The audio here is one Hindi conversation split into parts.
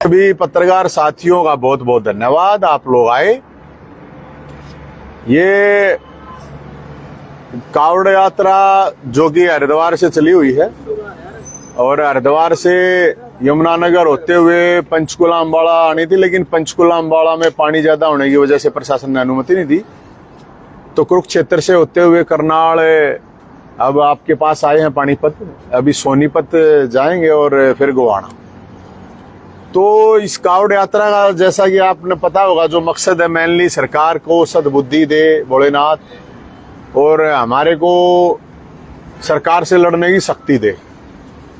सभी पत्रकार साथियों का बहुत बहुत धन्यवाद, आप लोग आए। ये कावड़ यात्रा जो कि हरिद्वार से चली हुई है और हरिद्वार से यमुनानगर होते हुए पंचकुला अम्बाड़ा आनी थी, लेकिन पंचकुला अम्बाड़ा में पानी ज्यादा होने की वजह से प्रशासन ने अनुमति नहीं दी, तो कुरुक्षेत्र से होते हुए करनाल अब आपके पास आए हैं पानीपत, अभी सोनीपत जाएंगे और फिर गोवाना। तो इस कावड़ यात्रा का जैसा कि आपने पता होगा जो मकसद है, मेनली सरकार को सद्बुद्धि दे भोलेनाथ और हमारे को सरकार से लड़ने की शक्ति दे,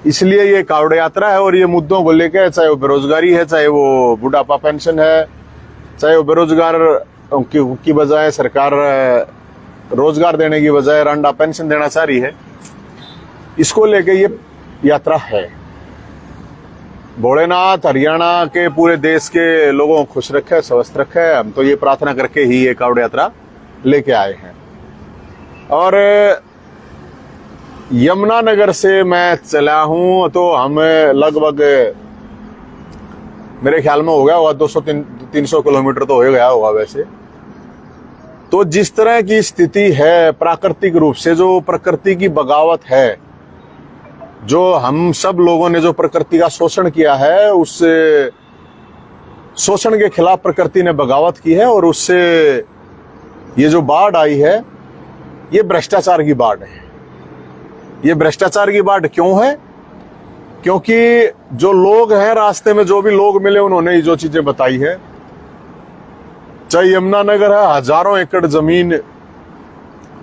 इसलिए ये कावड़ यात्रा है। और ये मुद्दों को लेकर, चाहे वो बेरोजगारी है, चाहे वो बुढ़ापा पेंशन है, चाहे वो बेरोजगार की बजाय सरकार रोजगार देने की बजाय रंडा पेंशन देना चाह रही है, इसको लेके ये यात्रा है। भोलेनाथ हरियाणा के पूरे देश के लोगों को खुश रखे, स्वस्थ रखे, हम तो ये प्रार्थना करके ही ये कावड़ यात्रा लेके आए हैं। और यमुनानगर से मैं चला हूं तो हम लगभग मेरे ख्याल में हो गया होगा 200-300 किलोमीटर तो हो गया होगा वैसे। तो जिस तरह की स्थिति है प्राकृतिक रूप से, जो प्रकृति की बगावत है, जो हम सब लोगों ने जो प्रकृति का शोषण किया है, उस शोषण के खिलाफ प्रकृति ने बगावत की है और उससे ये जो बाढ़ आई है, ये भ्रष्टाचार की बाढ़ है। ये भ्रष्टाचार की बाढ़ क्यों है? क्योंकि जो लोग हैं रास्ते में, जो भी लोग मिले, उन्होंने जो चीजें बताई है, चाहे यमुनानगर है, हजारों एकड़ जमीन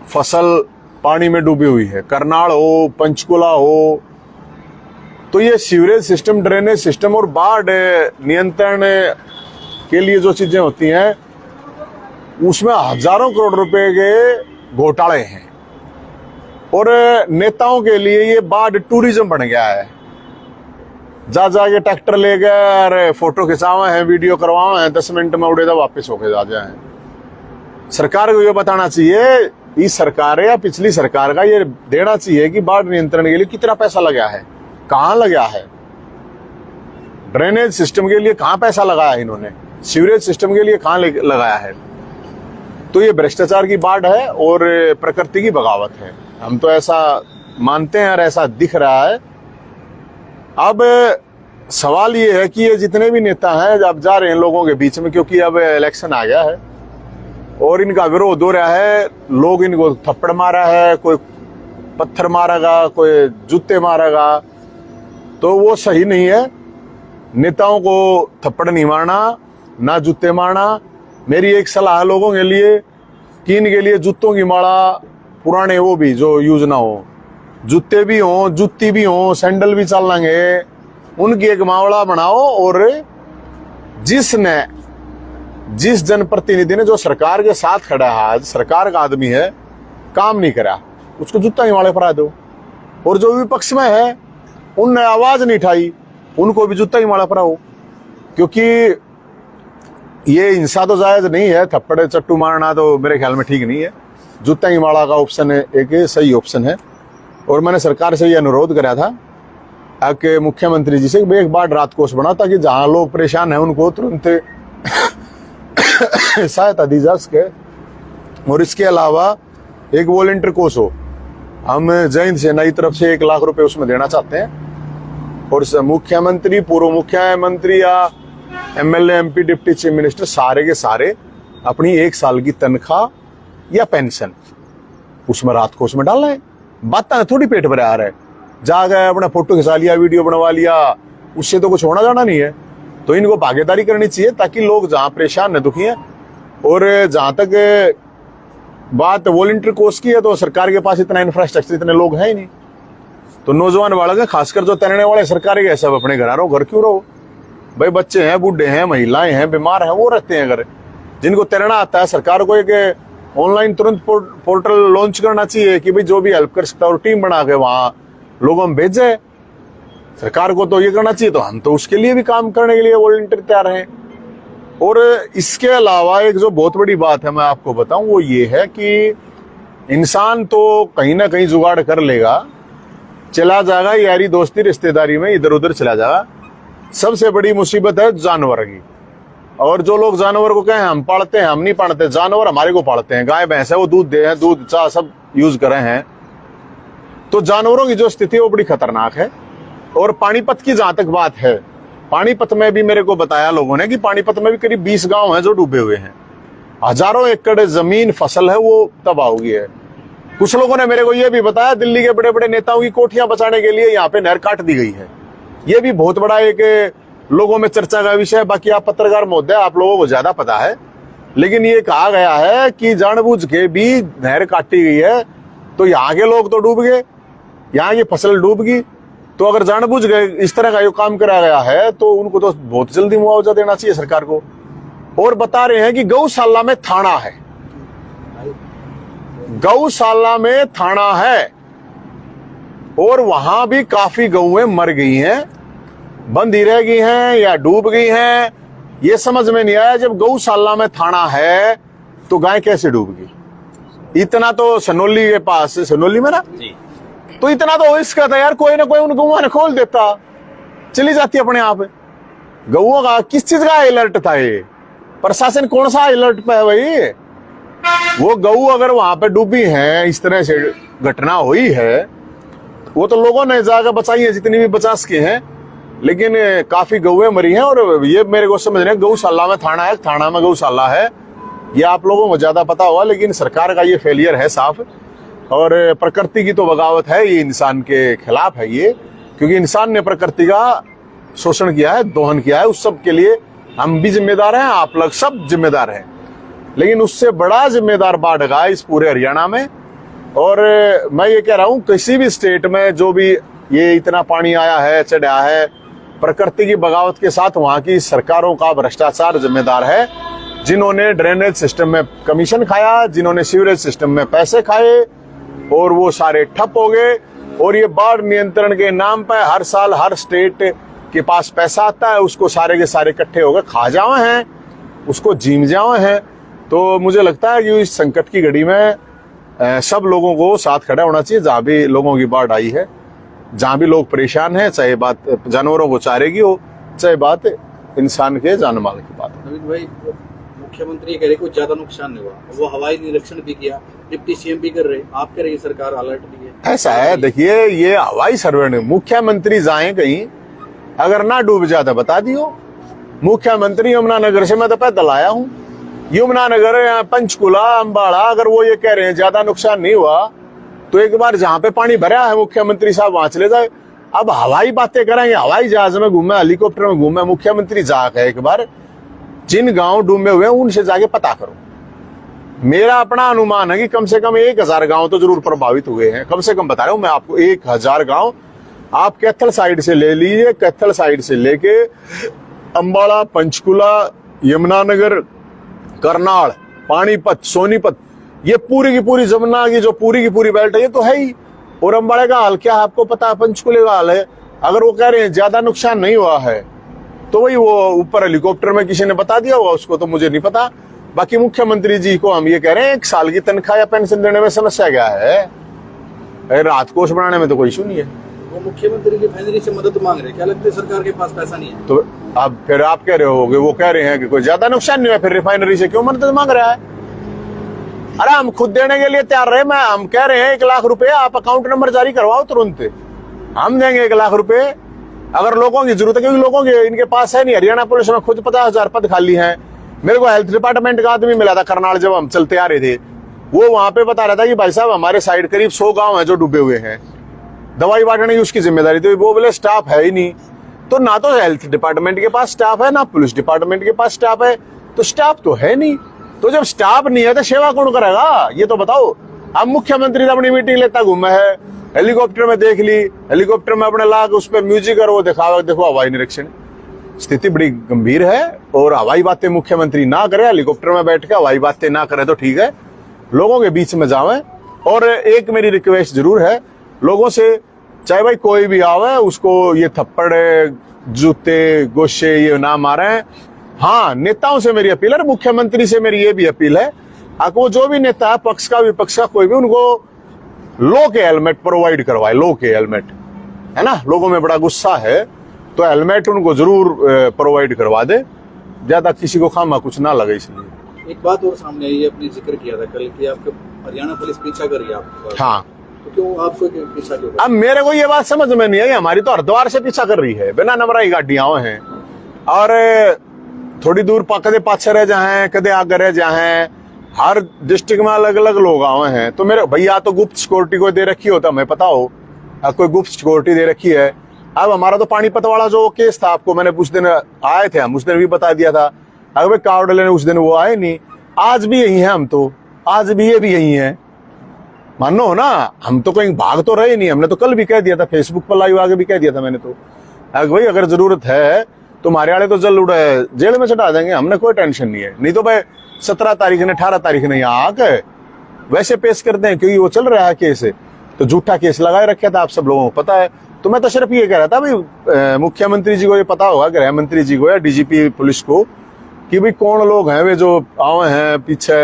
फसल पानी में डूबी हुई है, करनाल हो, पंचकुला हो, तो ये सीवरेज सिस्टम, ड्रेनेज सिस्टम और बाढ़ नियंत्रण के लिए जो चीजें होती हैं, उसमें हजारों करोड़ रुपए के घोटाले हैं। और नेताओं के लिए ये बाढ़ टूरिज्म बन गया है। जा जाके ट्रैक्टर ले गए और फोटो खिंचावे हैं, वीडियो करवावे हैं, 10 मिनट में उड़े तो वापस होके जा जाए। सरकार को ये बताना चाहिए, इस सरकार या पिछली सरकार का ये देना चाहिए कि बाढ़ नियंत्रण के लिए कितना पैसा लगा है, कहां लगा है, ड्रेनेज सिस्टम के लिए कहां पैसा लगाया है इन्होंने, सीवरेज सिस्टम के लिए कहां लगाया है। तो ये भ्रष्टाचार की बाढ़ है और प्रकृति की बगावत है, हम तो ऐसा मानते हैं और ऐसा दिख रहा है। अब सवाल ये है कि ये जितने भी नेता हैं अब जा रहे हैं लोगों के बीच में, क्योंकि अब इलेक्शन आ गया है और इनका विरोध हो रहा है, लोग इनको थप्पड़ मारा है, कोई पत्थर मारेगा, कोई जूते मारेगा, तो वो सही नहीं है। नेताओं को थप्पड़ नहीं मारना, ना जूते मारना। मेरी एक सलाह है लोगों के लिए कि इनके लिए जूतों की माला, पुराने वो भी जो यूज ना हो, जूते भी हो, जूती भी हो, सैंडल भी चल लेंगे, उनकी एक मावड़ा बनाओ और जिस जनप्रतिनिधि ने, जो सरकार के साथ खड़ा है, आज सरकार का आदमी है, काम नहीं करा, उसको जूता ही माले परा दो। और जो विपक्ष में है उनने आवाज नहीं उठाई, उनको भी जूता ही माला पराओ, क्योंकि ये हिंसा तो जायज नहीं है, थप्पड़ चट्टू मारना तो मेरे ख्याल में ठीक नहीं है। जूता ही माला का ऑप्शन है, एक सही ऑप्शन है। और मैंने सरकार से ये अनुरोध करा था कि मुख्यमंत्री जी से एक बार रात कोष बना, ताकि जहां लोग परेशान हैं उनको तुरंत सहायता दी जा सके। और इसके अलावा एक वॉलंटियर कोष हो, हम जय हिंद सेना की तरफ से 1 लाख रुपए उसमें देना चाहते हैं। और मुख्यमंत्री, पूर्व मुख्यमंत्री या MLA, MP, deputy chief minister, सारे के सारे अपनी 1 साल की तनख्वाह या पेंशन उसमें रात कोष में डालना है। बात थोड़ी पेट भरे आ रहा है, जा गए अपना फोटो खिंचा लिया, वीडियो बनवा लिया, उससे तो कुछ होना जाना नहीं है। तो इनको भागीदारी करनी चाहिए, ताकि लोग जहां परेशान है, दुखी हैं। और जहां तक बात वॉलंटियर कोर्स की है, तो सरकार के पास इतना इंफ्रास्ट्रक्चर, इतने लोग हैं ही नहीं। तो नौजवान बालक है, खासकर जो तैरने वाले, सरकार के सब अपने घर रहो, घर क्यों रहो भाई? बच्चे हैं, बूढ़े हैं, महिलाएं हैं, बीमार हैं, वो रहते हैं घर। जिनको तैरना आता है, सरकार को एक ऑनलाइन तुरंत पोर्टल लॉन्च करना चाहिए कि भाई जो भी हेल्प कर सकता है, और टीम बना के वहां लोगों में भेजे। सरकार को तो ये करना चाहिए, तो हम तो उसके लिए भी काम करने के लिए वॉलंटियर तैयार हैं। और इसके अलावा एक जो बहुत बड़ी बात है मैं आपको बताऊं, वो ये है कि इंसान तो कहीं ना कहीं जुगाड़ कर लेगा, चला जाएगा यारी दोस्ती रिश्तेदारी में, इधर उधर चला जाएगा। सबसे बड़ी मुसीबत है जानवर की। और जो लोग जानवर को कहें हम पालते हैं, हम नहीं पालते, जानवर हमारे को पालते हैं। गाय भैंस है वो दूध दे हैं, दूध चाह सब यूज करे हैं। तो जानवरों की जो स्थिति है वो बड़ी खतरनाक है। और पानीपत की जहां तक बात है, पानीपत में भी मेरे को बताया लोगों ने कि पानीपत में भी करीब 20 गांव हैं जो डूबे हुए हैं। हजारों एकड़ जमीन फसल है वो तबाह हो गई है। कुछ लोगों ने मेरे को यह भी बताया दिल्ली के बड़े बड़े नेताओं की कोठियां बचाने के लिए यहाँ पे नहर काट दी गई है। ये भी बहुत बड़ा एक लोगों में चर्चा का विषय है। बाकी आप पत्रकार महोदय, आप लोगों को ज्यादा पता है, लेकिन ये कहा गया है कि जानबूझ के भी नहर काटी गई है तो यहाँ के लोग तो डूब गए, यहाँ की फसल डूब गई। तो अगर जानबूझ गए इस तरह का जो काम करा गया है तो उनको तो बहुत जल्दी मुआवजा देना चाहिए सरकार को। और बता रहे हैं कि गौशाला में थाना है, गौशाला में थाना है, और वहां भी काफी गौएं मर गई हैं, बंधी रह गई हैं या डूब गई हैं। ये समझ में नहीं आया, जब गौशाला में थाना है तो गाय कैसे डूब गई। इतना तो सनोली के पास, सनोली में ना जी, तो इतना तो हो इसका था यार, कोई ना कोई उन गौओं ने खोल देता, चली जाती अपने आप। गौओं का किस चीज का अलर्ट था ये, प्रशासन कौन सा अलर्ट पे है भाई। वो गऊ अगर वहां पे डूबी हैं, इस तरह से घटना हुई है, वो तो लोगों ने जाकर बचाई है जितनी भी बचा सके हैं, लेकिन काफी गौएं मरी हैं। और ये मेरे को समझ रहे हैं गौशाला में थाना है, थाना में गौशाला है, ये आप लोगों को ज्यादा पता होगा, लेकिन सरकार का ये फेलियर है साफ। और प्रकृति की तो बगावत है, ये इंसान के खिलाफ है ये, क्योंकि इंसान ने प्रकृति का शोषण किया है, दोहन किया है। उस सब के लिए हम भी जिम्मेदार हैं, आप लोग सब जिम्मेदार हैं, लेकिन उससे बड़ा जिम्मेदार बाढ़ का इस पूरे हरियाणा में। और मैं ये कह रहा हूं किसी भी स्टेट में जो भी ये इतना पानी आया है, चढ़ा है, प्रकृति की बगावत के साथ वहां की सरकारों का भ्रष्टाचार जिम्मेदार है, जिन्होंने ड्रेनेज सिस्टम में कमीशन खाया, जिन्होंने सीवरेज सिस्टम में पैसे खाए, और वो सारे ठप हो गए। और ये बाढ़ नियंत्रण के नाम पर हर साल हर स्टेट के पास पैसा आता है, उसको सारे के सारे इकट्ठे होकर खा जावे हैं, उसको जीम जावे हैं। तो मुझे लगता है कि इस संकट की घड़ी में सब लोगों को साथ खड़ा होना चाहिए। जहां भी लोगों की बाढ़ आई है, जहां भी लोग परेशान हैं, चाहे बात जानवरों को चारे की हो, चाहे बात इंसान के जान माल की बात हो। नवीन भाई, मुख्यमंत्री कह रहे कुछ ज्यादा नुकसान नहीं हुआ, वो हवाई निरीक्षण भी किया, डिप्टी सीएम भी कर रहे, आप कह रहे सरकार अलर्ट दी है। ऐसा है, देखिए ये हवाई सर्वे, मुख्यमंत्री जाए कहीं, अगर ना डूब जाता बता दियो। मुख्यमंत्री यमुनानगर से मैं तो पैदल आया हूँ, यमुनानगर, पंचकुला, अम्बाड़ा, अगर वो ये कह रहे हैं ज्यादा नुकसान नहीं हुआ तो एक बार जहां पे पानी भरा है मुख्यमंत्री साहब वहां चले जाए। अब हवाई बातें करेंगे, हवाई जहाज में घूमे, हेलीकॉप्टर में घूमे, मुख्यमंत्री जाके एक बार जिन गांव डूबे हुए हैं उनसे जाके पता करो। मेरा अपना अनुमान है कि कम से कम 1000 गांव तो जरूर प्रभावित हुए हैं, कम से कम बता रहा हूं मैं आपको, 1000 गांव। आप कैथल साइड से ले लीजिए, कैथल साइड से लेके अम्बाड़ा, पंचकुला, यमुनानगर, करनाल, पानीपत, सोनीपत, ये पूरी की पूरी जमुना की जो पूरी की पूरी बेल्ट है ये तो है ही। और अम्बाड़े का हाल क्या है आपको पता है, पंचकुले का हाल है। अगर वो कह रहे हैं ज्यादा नुकसान नहीं हुआ है तो वही वो ऊपर हेलीकॉप्टर में किसी ने बता दिया होगा उसको, तो मुझे नहीं पता। बाकी मुख्यमंत्री जी को हम ये कह रहे हैं 1 साल की तनख्वाह या पेंशन देने में समस्या क्या है, रात कोष बनाने में तो कोई इशू नहीं है। वो मुख्यमंत्री रिफाइनरी से मदद मांग रहे, क्या लगता है सरकार के पास पैसा नहीं है? तो अब फिर आप कह रहे हो कि वो कह रहे हैं कि कोई ज्यादा नुकसान नहीं हुआ, फिर रिफाइनरी से क्यों मदद मांग रहा है? अरे हम खुद देने के लिए तैयार रहे, हम कह रहे हैं 1 लाख रुपए आप अकाउंट नंबर जारी करवाओ तुरंत, हम देंगे 1 लाख रुपए। अगर लोगों की जरूरत है, क्योंकि लोगों के इनके पास है नहीं। हरियाणा पुलिस में खुद 50,000 पद खाली हैं। मेरे को हेल्थ डिपार्टमेंट का आदमी मिला था करनाल, जब हम चलते आ रहे थे, वो वहां पे बता रहा था कि भाई साहब हमारे साइड करीब 100 गांव है जो डूबे हुए हैं, दवाई बांटने की उसकी जिम्मेदारी थी। वो बोले स्टाफ है ही नहीं, तो ना तो हेल्थ डिपार्टमेंट के पास स्टाफ है, ना पुलिस डिपार्टमेंट के पास स्टाफ है, तो स्टाफ तो है नहीं। तो जब स्टाफ नहीं है तो सेवा कौन करेगा, ये तो बताओ। अब मुख्यमंत्री अपनी मीटिंग लेता घूमा है, हेलीकॉप्टर में देख ली, हेलीकॉप्टर में अपने लाग उस पर म्यूजिक और वो दिखावा, देखो हवाई निरीक्षण। स्थिति बड़ी गंभीर है, और हवाई बातें मुख्यमंत्री ना करे, हेलीकॉप्टर में बैठ के हवाई बातें ना करे तो ठीक है, लोगों के बीच में जावे। और एक मेरी रिक्वेस्ट जरूर है लोगों से, चाहे भाई कोई भी आवे, उसको ये थप्पड़, जूते, गोशे ये ना मारे। हाँ, नेताओं से मेरी अपील है, मुख्यमंत्री से मेरी ये भी अपील है, वो जो भी नेता है, पक्ष का विपक्ष का कोई भी, उनको लो के हेलमेट प्रोवाइड करवाए, लो के हेलमेट, है ना। लोगों में बड़ा गुस्सा है, तो हेलमेट उनको जरूर प्रोवाइड करवा दे, ज्यादा किसी को खामा कुछ ना लगे। इसलिए एक बात और सामने आई है, आपने जिक्र किया था कल कि आपके हरियाणा पुलिस पीछा कर रही है आपको। हाँ, तो क्यों आपको पीछा क्यों? अब मेरे को ये बात समझ में नहीं आई, हमारी तो हरिद्वार से पीछा कर रही है, बिना नंबर आई गाड़ियां हैं और थोड़ी दूर कदे पाछे रह जाए, कदे आगे रह जाए, हर डिस्ट्रिक्ट में अलग अलग लोग आए हैं। तो मेरे भैया तो गुप्त सिक्योरिटी को दे रखी होता, हमें पता हो कोई गुप्त सिक्योरिटी दे रखी है। अब हमारा तो पानीपत वाला जो केस था, आपको मैंने उस दिन आए थे, हम उस दिन भी बता दिया था। अगर भाई कार्ड लेने उस दिन वो आए नहीं, आज भी यही है हम तो, आज भी ये भी यही है, मानो ना, हम तो कहीं भाग तो रहे नहीं। हमने तो कल भी कह दिया था, फेसबुक पर लाइव आगे भी कह दिया था मैंने तो, भाई अगर जरूरत है तो हमारे वाले तो जल उड़े जेल में चढ़ा देंगे, हमने कोई टेंशन नहीं है। नहीं तो भाई 17 तारीख ने 18 तारीख ने यहाँ आके वैसे पेश कर दें, क्योंकि वो चल रहा है केस, तो झूठा केस लगाए रखा था, आप सब लोगों को पता है। तो मैं तो सिर्फ ये कह रहा था भाई मुख्यमंत्री जी को ये पता होगा, गृह मंत्री जी को या डीजीपी पुलिस को, कि भाई कौन लोग हैं वे जो आए हैं पीछे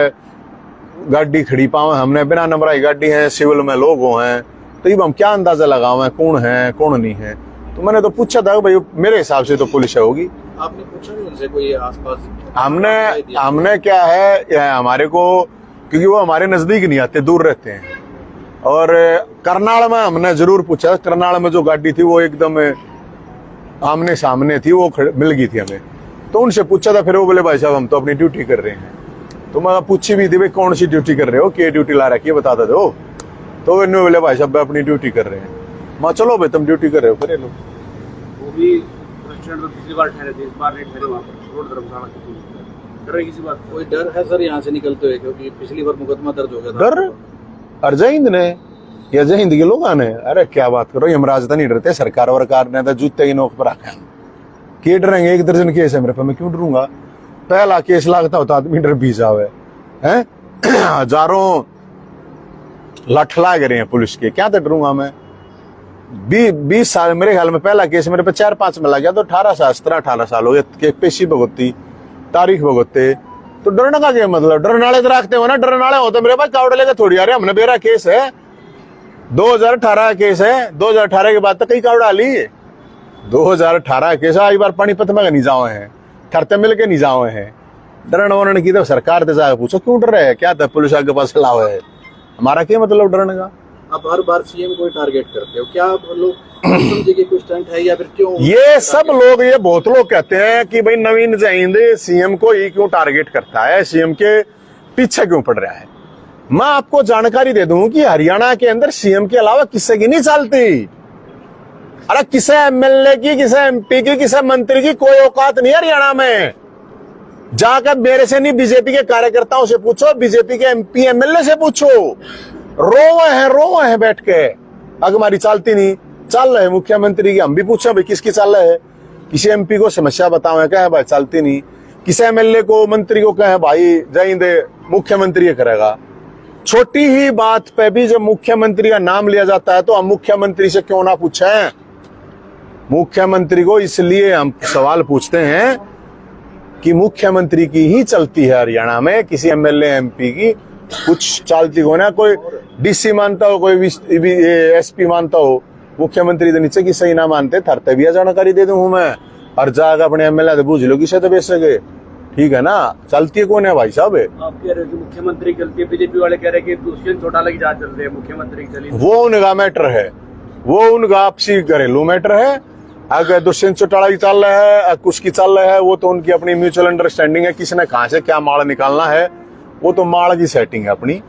गाड़ी खड़ी पावे, हमने बिना नंबर आई गाड़ी है, सिविल में लोग हैं, तो ये हम क्या अंदाजा लगावे कौन है कौन नहीं है। तो मैंने तो पूछा था भाई, मेरे हिसाब से तो पुलिस होगी। आपने पूछा नहीं उनसे कोई आसपास? हमने क्या है, हमारे को, क्योंकि वो हमारे नजदीक नहीं आते, दूर रहते हैं। और करनाल में हमने जरूर पूछा, करनाल में जो गाड़ी थी वो एकदम आमने सामने थी, वो मिल गई थी हमें, तो उनसे पूछा था। फिर वो बोले भाई साहब हम तो अपनी ड्यूटी कर रहे हैं। तो मैं पूछी भी थी भाई कौन सी ड्यूटी कर रहे हो, क्या ड्यूटी ला रखी है बता दो। तो इन्होंने बोले भाई साहब अपनी ड्यूटी कर रहे हैं। मैं चलो भाई तुम ड्यूटी कर रहे हो, करे लो। वो भी रेस्टोरेंट में पिछली बार ठहरे थे, इस बार नहीं ठहरे वहाँ पर रोड धर्मशाला की पुलिस। डर है किसी बात? कोई डर है सर यहाँ से निकलते हुए, क्योंकि पिछली बार मुकदमा दर्ज हो गया था। डर अजय हिंद ने या जय हिंद के लोग आने, अरे क्या बात करो, हम राजधानी डरते, सरकार वरकार ने तो जूते की नोक पर रखा है, के डरेंगे? 1 दर्जन केस है मेरे पे, मैं क्यों डरूंगा? पहला केस लागता होता आदमी डर भी जावे हैं, हजारों लाठ लाग रहे हैं पुलिस के, क्या तो डरूंगा मैं? 20 साल मेरे ख्याल में पहला केस मेरे पे 4-5 में लग गया, तो 17-18 साल हो गए पेशी भगवती तारीख भगवते। तो डरने का क्या मतलब? डरने वाले तो रखते हो ना, डरने वाले होते मेरे पास कावड़ लेकर थोड़ी आ रहे, हमने बेरा केस है 2018 केस है, 2018 के बाद तो कई कावड़ ली, 2018 केस आज बार पानीपत में नहीं जाओ हैं, ठरते मिल के नहीं जाओ हैं। डरने वरने की तो सरकार से जाकर पूछो क्यों डर रहे हैं, क्या था पुलिस के पास लाओ है, हमारा क्या मतलब डरने का? आप हर बार सीएम को टारगेट करते हो, क्या आप लोग समझे कि कुछ स्टंट है या फिर क्यों? ये सब लोग, ये बहुत लोग कहते हैं कि भाई नवीन जयहिंद सीएम को ही क्यों टारगेट करता है, सीएम के पीछे क्यों पड़ रहा है। मैं आपको जानकारी दे दूं कि हरियाणा के अंदर सीएम के अलावा किसी की नहीं चलती। अरे किसी एमएलए की, किसी एमपी की, किसी मंत्री की कोई औकात नहीं है हरियाणा में। जाकर मेरे से नहीं, बीजेपी के कार्यकर्ताओं से पूछो, बीजेपी के एमपी एमएलए से पूछो, रोवे हैं बैठ के, अगर हमारी चलती नहीं, चल रहे मुख्यमंत्री की। हम भी पूछे भाई किसकी चल रहे है, किसी एमपी को समस्या बताओ, कहे भाई चलती नहीं, किसी एमएलए को मंत्री को कहे भाई जयहिंद मुख्यमंत्री करेगा। छोटी ही बात पे भी जब मुख्यमंत्री का नाम लिया जाता है तो हम मुख्यमंत्री से क्यों ना पूछें? मुख्यमंत्री को इसलिए हम सवाल पूछते हैं कि मुख्यमंत्री की ही चलती है हरियाणा में, किसी एमएलए एमपी की कुछ चलती हो ना। कोई डीसी मानता हो, कोई एसपी मानता हो, मुख्यमंत्री के नीचे किसी ना मानते, थरते भी जानकारी दे दूं मैं, और जाकर अपने एमएलए से पूछ लो किसे तो बेच सके, ठीक है ना? चलती है कौन है भाई साहब? आप कह रहे हो कि मुख्यमंत्री की गलती है, बीजेपी वाले कह रहे हैं कि दुष्यंत चौटाला की जांच चल रही है, मुख्यमंत्री की चली। वो उनका मैटर है, वो उनका आपसी घरेलू मैटर है। अगर दुष्यंत चौटाला की चल रहा है, उसकी चल रहा है, वो तो उनकी अपनी म्यूचुअल अंडरस्टैंडिंग है, किसने कहां से क्या माल निकालना है, वो तो माल की सेटिंग है अपनी,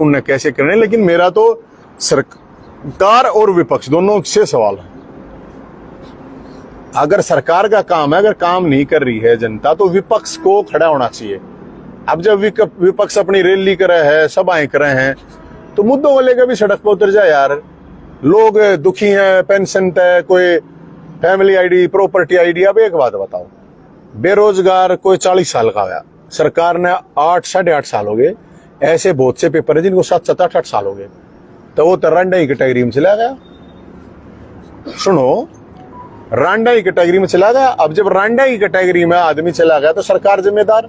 उन्हें कैसे करने। लेकिन मेरा तो सरकार और विपक्ष दोनों से सवाल है। अगर सरकार का काम है, अगर काम नहीं कर रही है जनता, तो विपक्ष को खड़ा होना चाहिए। अब जब विपक्ष अपनी रैली कर रहे हैं, सभाएं कर रहे हैं, तो मुद्दों को लेकर भी सड़क पर उतर जाए यार। लोग दुखी हैं, पेंशन तय, कोई फैमिली आईडी, प्रॉपर्टी आईडी। अब एक बात बताओ, बेरोजगार कोई 40 साल का हुआ, सरकार ने 8-8.5 साल हो गए, ऐसे बहुत से पेपर है जिनको 7-8 साल हो गए, तो वो तो रांडा की कैटेगरी में चला गया। सुनो, रांडा की कैटेगरी में चला गया। अब जब रांडा की कैटेगरी में आदमी चला गया तो सरकार जिम्मेदार।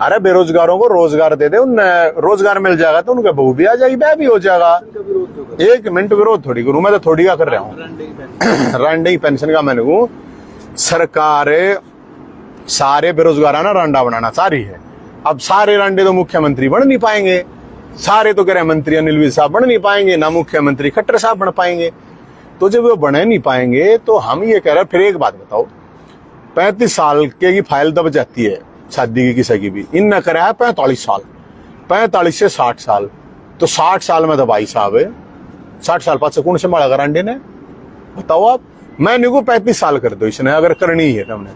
अरे बेरोजगारों को रोजगार दे दे, उन्हें रोजगार मिल जाएगा तो उनका बहू भी आ जाएगी, ब्याह भी हो जाएगा। 1 मिनट विरोध थोड़ी करूं, मैं तो थोड़ी का कर रहा हूँ, रांडे की पेंशन का मैंने कहूँ सरकार सारे बेरोजगार ना रांडा बनाना चाह रही है। अब सारे रांडे तो मुख्यमंत्री बन नहीं पाएंगे, सारे तो गृह मंत्री अनिल विज साहब बन नहीं पाएंगे, ना मुख्यमंत्री खट्टर साहब बन पाएंगे। तो जब वो बने नहीं पाएंगे तो हम ये कह रहे हैं, फिर एक बात बताओ, 35 साल के की फाइल दब जाती है शादी की किसी की भी, इन न करा है 45 साल, 45 से 60 साल, तो 60 साल में तो भाई साहब है 60 साल पास से कौन संभाला रांडे ने, बताओ आप। मैं नहीं को 35 साल कर दो इसने, अगर करनी ही है तुमने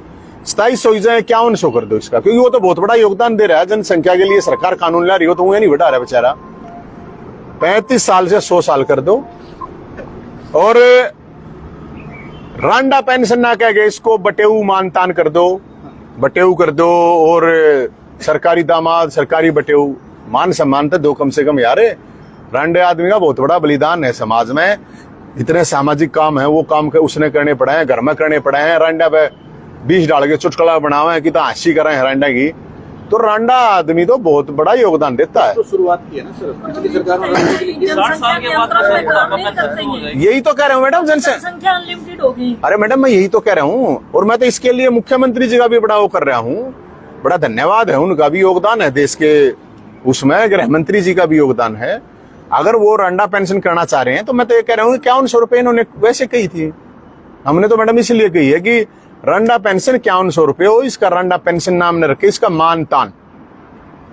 2700 हो जाए 5100 कर दो इसका, क्योंकि वो तो बहुत बड़ा योगदान दे रहा है जनसंख्या के लिए। सरकार कानून ला रही हो तो वो नहीं बढ़ा रहा बेचारा। 35 साल से 100 साल कर दो, और रांडा पेंशन ना कह गए इसको बटेऊ मानतान कर दो, बटेऊ कर दो, और सरकारी दामाद सरकारी बटेऊ मान सम्मान तो दो कम से कम यार। रांडे आदमी का बहुत बड़ा बलिदान है समाज में, इतने सामाजिक काम है वो काम उसने करने पड़े हैं, घर में करने पड़े हैं। रांडा पे 20 डाल के चुटकुला बनावे कि तो हंसी करें रांडा की, तो रांडा आदमी तो बहुत बड़ा योगदान देता है। तो शुरुआत की है ना सर पिछली सरकार ने, 60 साल के बाद यही तो कह रहा हूँ मैडम, जनसंख्या अनलिमिटेड होगी। अरे मैडम मैं यही तो कह रहा हूँ, और मैं तो इसके लिए मुख्यमंत्री जी का भी बड़ा वो कर रहा हूँ, बड़ा धन्यवाद है, उनका भी योगदान है देश के उसमें, गृह मंत्री जी का भी योगदान है। अगर वो रांडा पेंशन करना चाह रहे हैं तो मैं तो ये कह रहा हूँ 5100 रुपए इन्होंने वैसे कही थी, हमने तो मैडम इसलिए कही है कि रांडा पेंशन 5100 रुपए हो, इसका रांडा पेंशन नाम ने रखे, इसका मानतान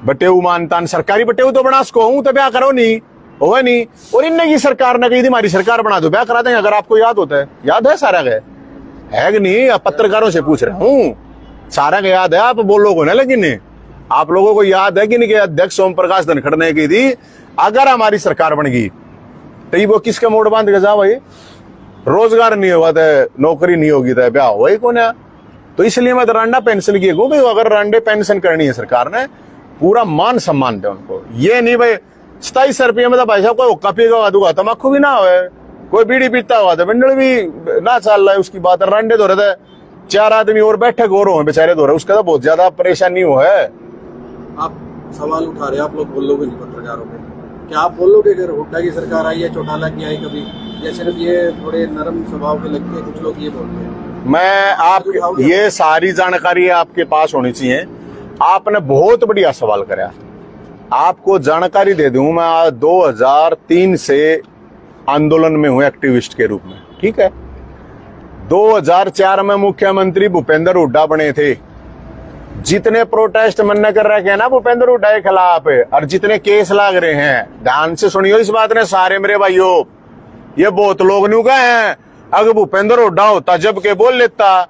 बटेऊ मानतान सरकारी बटेऊ तो बना सको हूं तो ब्याह करो नहीं हो नहीं। और इनने की सरकार ने कही थी हमारी सरकार बना दो ब्याह करा देंगे, अगर आपको याद होता है, याद है सारा गए है कि नहीं? आप पत्रकारों से पूछ रहा हूँ, सारा का याद है, आप बोलो को ना, लेकिन आप लोगों को याद है कि नहीं कि अध्यक्ष ओम प्रकाश धनखड़ ने की थी अगर हमारी सरकार बन गई तो वो किसके मोड़ बांध के जा भाई, रोजगार नहीं होगा तो नौकरी नहीं होगी तो ब्याह हुआ ही कौन है। तो इसलिए मैं तो रांडा पेंशन की भाई, अगर रांडे पेंशन करनी है सरकार ने पूरा मान सम्मान दे उनको, ये नहीं भाई 2700 रुपये में तो भाई साहब कोई हुक्का पीगा दूंगा तम्बाकू भी ना हो, कोई बीड़ी पीता हुआ तो बिंडल भी ना चल रहा है उसकी बात। रांडे दो रहे थे 4 आदमी और बैठे गो रहे बेचारे दो रहे, उसका तो बहुत ज्यादा परेशानी हो है। आप सवाल उठा रहे, आप लोग बोलोगे नहीं पत्रकारों पे, क्या आप बोलोगे अगर हुड्डा की सरकार आई है चौटाला की आई कभी, या सिर्फ ये थोड़े नरम स्वभाव के लगते हैं, कुछ लोग ये बोलते हैं? मैं आप ये सारी जानकारी आपके पास होनी चाहिए, आपने बहुत बढ़िया सवाल करा, आपको जानकारी दे दूं मैं 2003 से आंदोलन में हूं एक्टिविस्ट के रूप में, ठीक है। 2004 में मुख्यमंत्री भूपेंद्र हुड्डा बने थे, जितने प्रोटेस्ट मन कर रखे हैं ना भूपेंद्र हुड्डा के खिलाफ और जितने केस लाग रहे हैं, ध्यान से सुनियो इस बात ने सारे मेरे भाइयों, ये बहुत लोग न्यू गए हैं, अगर भूपेंद्र हुड्डा होता जब के बोल लेता,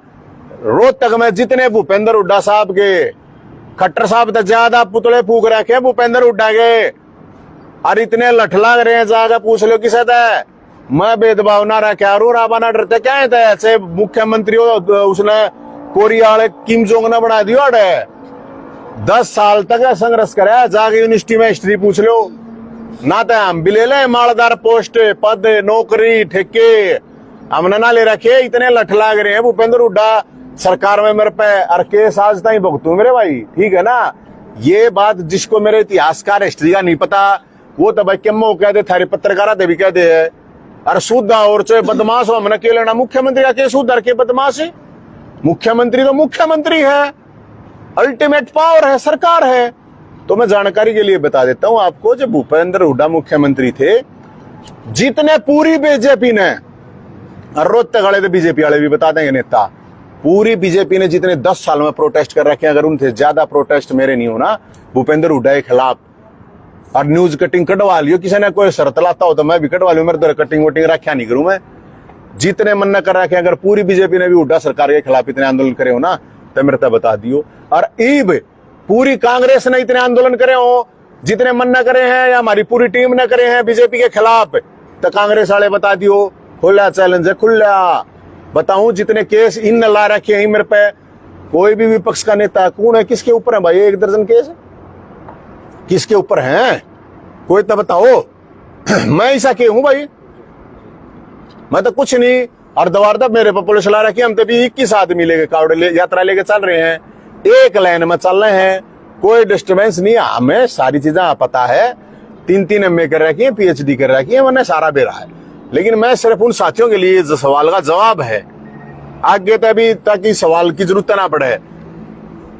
रोहतक में जितने भूपेंद्र हुड्डा साहब के, खट्टर साहब तो ज्यादा पुतले फूक रखे भूपेंद्र हुड्डा के, और इतने लठ लाग रहे हैं, जाकर पूछ लो किसे था, मैं भेदभाव ना रखा रू राबाना डरते क्या है ऐसे मुख्यमंत्री उसने कोरिया वाले किम जोंग ने बना दिया, 10 साल तक संघर्ष कराया, जाके यूनिवर्सिटी में हिस्ट्री पूछ लो ना, तो हम भी ले ले मालदार पोस्ट पद नौकरी ठेके हमने ना ले रखे, इतने लठ लाग रहे हैं भूपेंद्र हुड्डा सरकार में मेरे पे, और केस आज तक भुगतू मेरे भाई, ठीक है ना। ये बात जिसको मेरे इतिहासकार हिस्ट्री का नहीं पता वो तो भाई क्यों कहते, थारे पत्रकार भी कहते हैं, अरे सुधा और चाहे बदमाश हो हमने के लेना, मुख्यमंत्री का केस उधर के बदमाश है, मुख्यमंत्री तो मुख्यमंत्री है, अल्टीमेट पावर है, सरकार है। तो मैं जानकारी के लिए बता देता हूं आपको, जब भूपेंद्र हुड्डा मुख्यमंत्री थे, जितने पूरी बीजेपी ने, और रोहतक वाले तो बीजेपी वाले भी बता देंगे नेता, पूरी बीजेपी ने जितने 10 साल में प्रोटेस्ट कर रखे हैं, अगर उनसे ज्यादा प्रोटेस्ट मेरे नहीं होना भूपेंद्र हुड्डा के खिलाफ, और न्यूज कटिंग कटवा लियो, किसी ने कोई शर्त लाता हो तो मैं भी कटवा लूं, मेरे तो कटिंग वोटिंग रखा नहीं करूं मैं, जितने मन न कर रखे, अगर पूरी बीजेपी ने भी हुड्डा सरकार के खिलाफ इतने आंदोलन करे हो ना तो मेरे तो बता दियो, और ईब पूरी कांग्रेस ने इतने आंदोलन करे हो, जितने मन न करे हैं, या हमारी पूरी टीम ने करे हैं बीजेपी के खिलाफ, तो कांग्रेस वाले बता दियो, खुला चैलेंज है, खुला बताऊं जितने केस इन ला रखे हैं मेरे पे, कोई भी विपक्ष का नेता कौन है, किसके ऊपर है भाई 1 दर्जन केस, किसके ऊपर हैं कोई तो बताओ। मैं ऐसा क्यों हूं भाई, मैं तो कुछ नहीं, अर्धवार्ध मेरे पर पुलिस ला रखी, हम तो भी 21 आदमी लेके कावड़े यात्रा लेके चल रहे हैं, एक लाइन में चल रहे हैं, कोई डिस्टर्बेंस नहीं, हमें सारी चीजें पता है, 3-3 MA कर रखी है, PhD कर रखी है, मैंने सारा बेरा है, लेकिन मैं सिर्फ उन साथियों के लिए जो सवाल का जवाब है आगे तभी ताकि सवाल की जरूरत ना पड़े।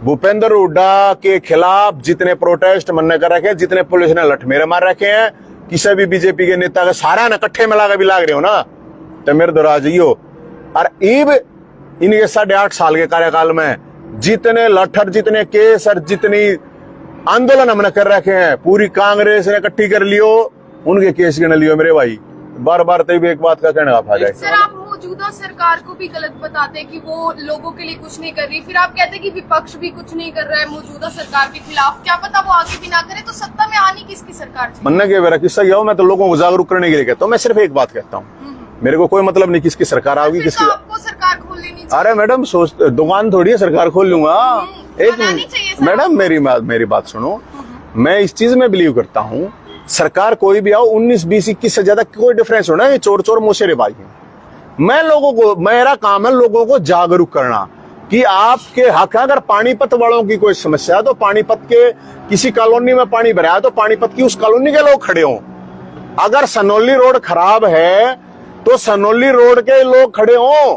भूपेंद्र हुड्डा के खिलाफ जितने प्रोटेस्ट मन कर रखे, जितने पुलिस ने लठमेरे मार रखे हैं, किसी भी बीजेपी के नेता का सारा न इकट्ठे मिला के भी लाग रहे हो ना, तो मेरे दोरा जाइयो। और ईब इनके 8.5 साल के कार्यकाल में जितने लठर, जितने केस और जितनी आंदोलन हमने कर रखे हैं, पूरी कांग्रेस ने इकट्ठी कर लियो, उनके केस गिन लियो मेरे भाई। बार बार तभी एक बात का कहना आ जाए। सर, आप मौजूदा सरकार को भी गलत बताते हैं कि वो लोगों के लिए कुछ नहीं कर रही, फिर आप कहते हैं कि विपक्ष भी कुछ नहीं कर रहा है मौजूदा सरकार के खिलाफ। क्या पता वो आगे भी ना करे, तो सत्ता में आनी किसकी सरकार चाहिए? मन्ना के मेरा किस्सा गया, मैं तो लोगों को जागरूक करने के लिए कहता हूँ। मैं सिर्फ एक बात कहता हूँ, मेरे को कोई मतलब नहीं किसकी सरकार आओगी, किसकी। आपको सरकार खोल लेनी चाहिए। अरे मैडम, सोच दुकान थोड़ी है सरकार खोल लूंगा। एक बनानी चाहिए सर। मैडम मेरी बात सुनो, मैं इस चीज में बिलीव करता हूँ, सरकार कोई भी आओ, 19, 20, 21 से ज्यादा कोई डिफरेंस होना, ये चोर चोर मुशेरेबाजी है। मैं लोगों को, मेरा काम है लोगों को जागरूक करना कि आपके हक है। अगर पानीपत वालों की कोई समस्या है तो पानीपत के किसी कॉलोनी में पानी भरा है तो पानीपत की उस कॉलोनी के लोग खड़े हों। अगर सनोली रोड खराब है तो सनोली रोड के लोग खड़े हों।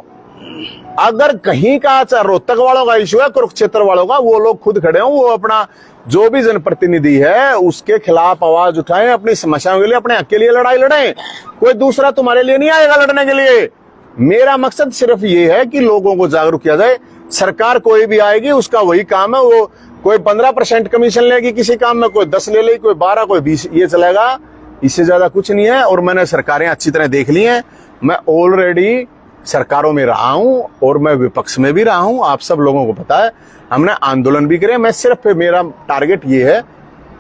अगर कहीं का रोहतक वालों का इशू है, कुरुक्षेत्र वालों का, वो लोग खुद खड़े हों, वो अपना जो भी जनप्रतिनिधि है उसके खिलाफ आवाज उठाएं, अपनी समस्याओं के लिए, अपने हक के लिए लड़ाई लड़ें। कोई दूसरा तुम्हारे लिए नहीं आएगा लड़ने के लिए। मेरा मकसद सिर्फ ये है कि लोगों को जागरूक किया जाए। सरकार कोई भी आएगी उसका वही काम है, वो कोई 15% कमीशन लेगी किसी काम में, कोई 10 ले लेगी, कोई 12, कोई 20, ये चलेगा, इससे ज्यादा कुछ नहीं है। और मैंने सरकारें अच्छी तरह देख ली हैं, मैं ऑलरेडी सरकारों में रहा हूं और मैं विपक्ष में भी रहा हूं, आप सब लोगों को पता है, हमने आंदोलन भी करे। मैं सिर्फ, मेरा टारगेट ये है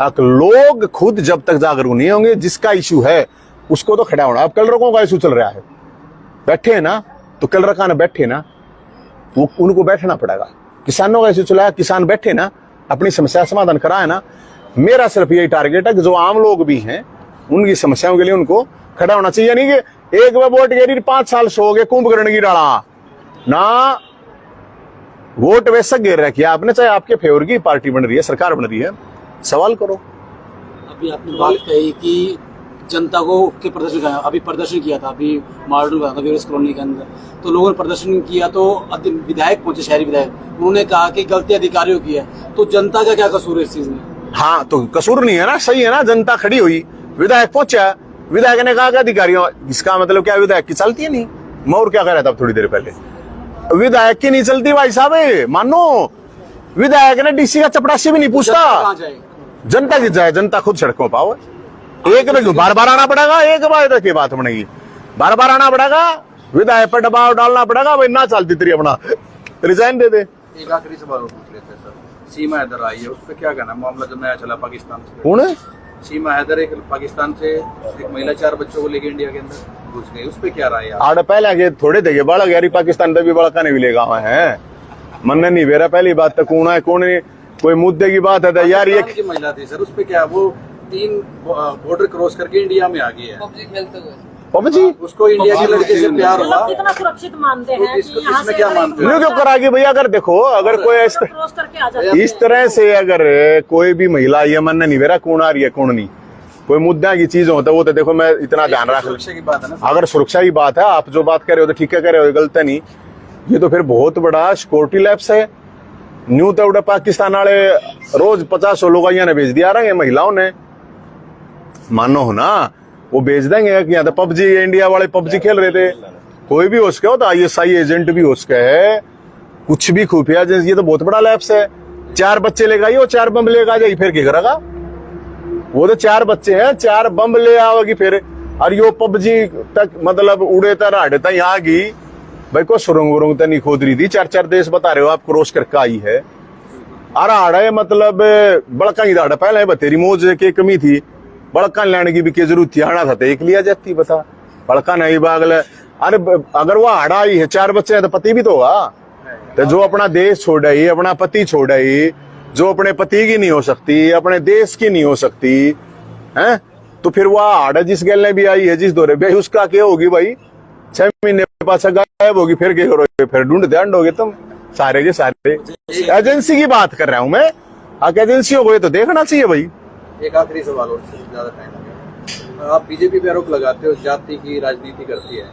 कि लोग खुद जब तक जागरूक नहीं होंगे, जिसका इशू है उसको तो खड़ा होना। अब कल रखों का इशू चल रहा है, बैठे हैं ना, तो कल रखा ना बैठे ना, वो उनको बैठना पड़ेगा। किसानों का इशू चला है, किसान बैठे ना, अपनी समस्या समाधान कराए ना। मेरा सिर्फ यही टारगेट है कि जो आम लोग भी हैं उनकी समस्याओं के लिए उनको खड़ा होना चाहिए। नहीं कि एक बार वोट गिरी 5 साल सो गए, कुंभकर्ण की डाला ना, वोट वैसा गिर रखी है आपने, चाहे आपके फेवर की पार्टी बन रही है, सरकार बन रही है, सवाल करो। अभी आपने बात कही कि जनता को के प्रदर्शन का, अभी प्रदर्शन किया था, अभी मार्डल का था वीरस कॉलोनी के अंदर, तो लोगों ने प्रदर्शन किया, तो विधायक पहुंचे, शहरी विधायक, उन्होंने कहा कि गलती अधिकारियों की है, तो जनता का क्या कसूर है इस चीज में? हाँ, तो कसूर नहीं है ना, सही है ना, जनता खड़ी हुई, विधायक पहुंचा, विधायक ने कहा कि अधिकारियों, इसका मतलब क्या विधायक की चलती है नहीं? मैं और क्या कह रहा था थोड़ी देर पहले, विधायक की नहीं चलती भाई साहब, मानो विधायक ने डीसी का चपरासी भी नहीं पूछता, जनता की जाए, जनता खुद सड़कों पाओ। एक बार बार आना पड़ेगा, एक बार की बात बनेगी, बार बार आना पड़ेगा, विधायक पर दबाव डालना पड़ेगा, भाई ना चलती तेरी अपना रिजाइन दे दे। एक आखिरी सवाल और पूछ लेते हैं सर, सीमा हैदर आई है, उस पर क्या कहना? मामला जो नया चला पाकिस्तान से, कौन है सीमा हैदर? एक पाकिस्तान से एक महिला 4 बच्चों को लेके इंडिया के अंदर घुस गई, उस पर क्या राय है? आड़ पहले आगे थोड़े देखे बड़ा गहरी पाकिस्तान तभी बड़ा नहीं मिलेगा है, मन नहीं वेरा। पहली बात तो कौन है कौन नहीं, कोई मुद्दे की बात है यार। ये की महिला थी सर, उस पर क्या, वो 3 बॉर्डर क्रॉस करके इंडिया में आ गई है, पबजी, उसको इंडिया के लड़के से प्यार हुआ, मतलब कितना सुरक्षित मानते हैं कि यहाँ इसमें से क्या मानते हैं? नहीं क्यों करागी भैया? अगर देखो, अगर कोई क्रॉस करके आ जाते इस तरह से अगर कोई भी महिला, ये मन नहीं वेरा कौन आ रही है कौन नहीं, कोई मुद्दा की चीज होता है वो तो देखो मैं इतना ध्यान रख, सुरक्षा की बात है ना। अगर सुरक्षा की बात है, आप जो बात कर रहे हो तो ठीक है कह रहे हो, गलत है नहीं। ये तो फिर बहुत बड़ा सिक्योरिटी लैप्स है। न्यू तो पाकिस्तान वाले रोज 50 लोग यहाँ ने भेज दिया रहे महिलाओं ने, मानो हो ना, वो भेज देंगे कि यहाँ तो पबजी, इंडिया वाले पबजी खेल रहे थे, कोई भी हो सके हो, तो ISI एजेंट भी हो सके है, कुछ भी खुफिया एजेंसी। ये तो बहुत बड़ा लैप्स है। 4 बच्चे लेगा ये, 4 बम लेगा जाए, फिर क्या करेगा? वो तो 4 बच्चे हैं, 4 बम ले आओगी फिर, और यो पबजी तक मतलब उड़े तर हाड़े तक यहाँ की भाई, को सुरंग वुरंग तो नहीं खोद रही थी। 4 देश बता रहे हो आप क्रॉस करके आई है, और हाड़ा मतलब बड़का ही दाड़ा पहले बतेरी मौज की कमी थी, बड़का लेने की भी क्या जरूरत थी? हाड़ा था तो एक लिया जाती, बता बड़का नहीं बागल। अरे अगर वो हाड़ा आई है, 4 बच्चे हैं तो पति भी तो होगा, तो जो अपना देश छोड़ आई, अपना पति छोड़ आई, जो अपने पति की नहीं हो सकती, अपने देश की नहीं हो सकती है, तो फिर वो हाड़ा जिस गल ने भी आई है, जिस दौरे भाई, उसका क्या होगी भाई? 6 महीने पास गायब होगी, फिर क्या करोगे? फिर ढूंढ ढूंढोगे तुम सारे के सारे। एजेंसी की बात कर रहा हूं मैं, अगर एजेंसी हो गई तो देखना चाहिए भाई। एक आखिरी सवाल और, ज्यादा टाइम हो गया। आप बीजेपी पे आरोप लगाते हो जाति की राजनीति करती है,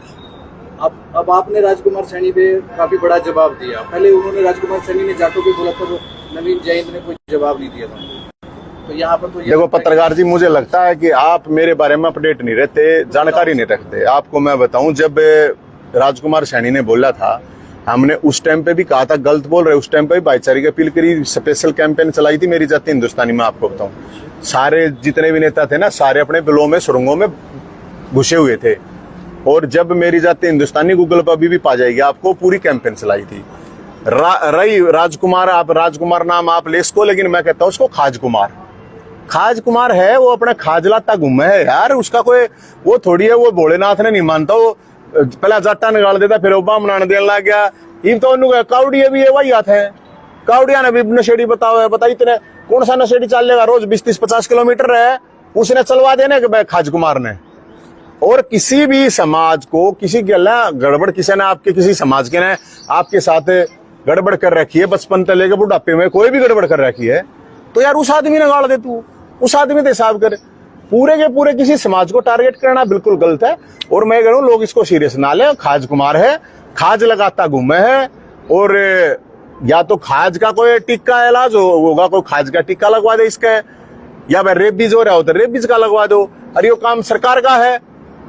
अब आपने राजकुमार सैनी पे काफी बड़ा जवाब दिया। पहले उन्होंने राजकुमार सैनी ने जाटों पे बोला था, वो नवीन जैन ने कोई जवाब नहीं दिया था। तो यहाँ पर तो देखो पत्रकार जी, मुझे लगता है कि आप मेरे बारे में अपडेट नहीं रहते, जानकारी नहीं रखते। आपको मैं बताऊं, जब राजकुमार सैनी ने बोला था, हमने उस टाइम पे भी कहा था गलत बोल रहे। उस टाइम पे भी भाईचारे की अपील करी, स्पेशल कैंपेन चलाई थी मेरी जाति हिंदुस्तानी में। आपको बताऊं, सारे जितने भी नेता थे ना, सारे अपने बिलों में, सुरंगों में घुसे हुए थे। और जब मेरी जाति हिंदुस्तानी गूगल पर अभी भी पा जाएगी आपको, पूरी कैंपेन चलाई थी। रही राजकुमार, आप राजकुमार नाम आप ले इसको, लेकिन मैं कहता हूं उसको खाज कुमार है। वो अपना खाज लाता घूमे है यार। उसका कोई वो थोड़ी है, वो भोलेनाथ ने नहीं मानता। वो पहला जाटा निकाल देता, फिर वो बामनान देने लग गया। ये तो कावड़िया भी है, वही हाथ है। कावड़िया ने भी नशेड़ी बता इतने कौन सा नशेड़ी चल लेगा रोज 20-30-50 किलोमीटर है, उसने चलवा देने के खाज कुमार ने। और किसी भी समाज को, किसी के अल्लाह गड़बड़, किसी ने आपके किसी समाज के ने आपके साथ गड़बड़ कर रखी है, बचपन से लेकर बुढ़ापे में कोई भी गड़बड़ कर रखी है, तो यार उस आदमी ने गाड़ दे, तू उस आदमी से हिसाब कर। पूरे के पूरे किसी समाज को टारगेट करना बिल्कुल गलत है। और मैं कह रहा हूं लोग इसको सीरियस ना ले। खाज कुमार है, खाज लगाता घूमे है। और या तो खाज का कोई टिक्का इलाज होगा, कोई खाज का टिक्का लगवा दे इसका, या भाई रेबीज हो रहा हो तो रेबीज का लगवा दो। अरे ये काम सरकार का है,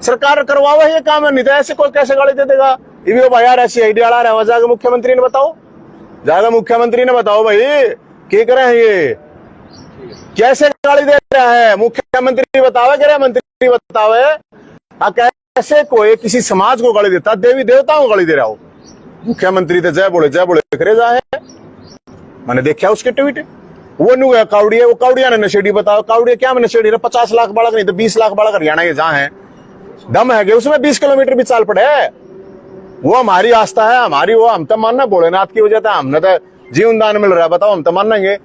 सरकार करवावे ये काम है, नहीं तो ऐसे कोई कैसे गाड़ी दे देगा। ये भी भाई यार ऐसी आइडिया आ रहा है, जाकर मुख्यमंत्री ने बताओ, जाकर मुख्यमंत्री ने बताओ भाई क्या करे हैं ये, कैसे गाड़ी दे रहा है। मुख्यमंत्री बतावे, गृह मंत्री बतावे, कैसे कोई किसी समाज को गाड़ी देता, देवी देवताओं को गाड़ी दे रहा हो। मुख्यमंत्री तो जय बोले करे जा है। मैंने देखा उसके ट्वीट, वो नु कावड़िया, वो कावड़िया ने नशेड़ी बताओ। कावड़िया क्या में नशेड़ी, 50 लाख बालक नहीं तो 20 लाख बालक हरियाणा के जहां है, दम है कि उसमें 20 किलोमीटर भी चाल पड़े। वो हमारी आस्था है, हमारी वो, हम तो मानना भोलेनाथ की वजह था, हमने तो जीवन दान मिल रहा है, बताओ हम तो मानेंगे।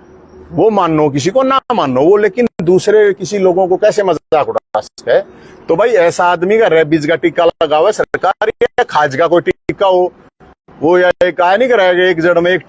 वो मानो किसी को ना मानो वो, लेकिन दूसरे किसी लोगों को कैसे मजाक उड़ा सकते है। तो भाई ऐसा आदमी का रेबीज का टीका लगा हुआ सरकार, या खाज का कोई टीका हो, वो या एक आया नहीं कराएगा, एक जड़ में एक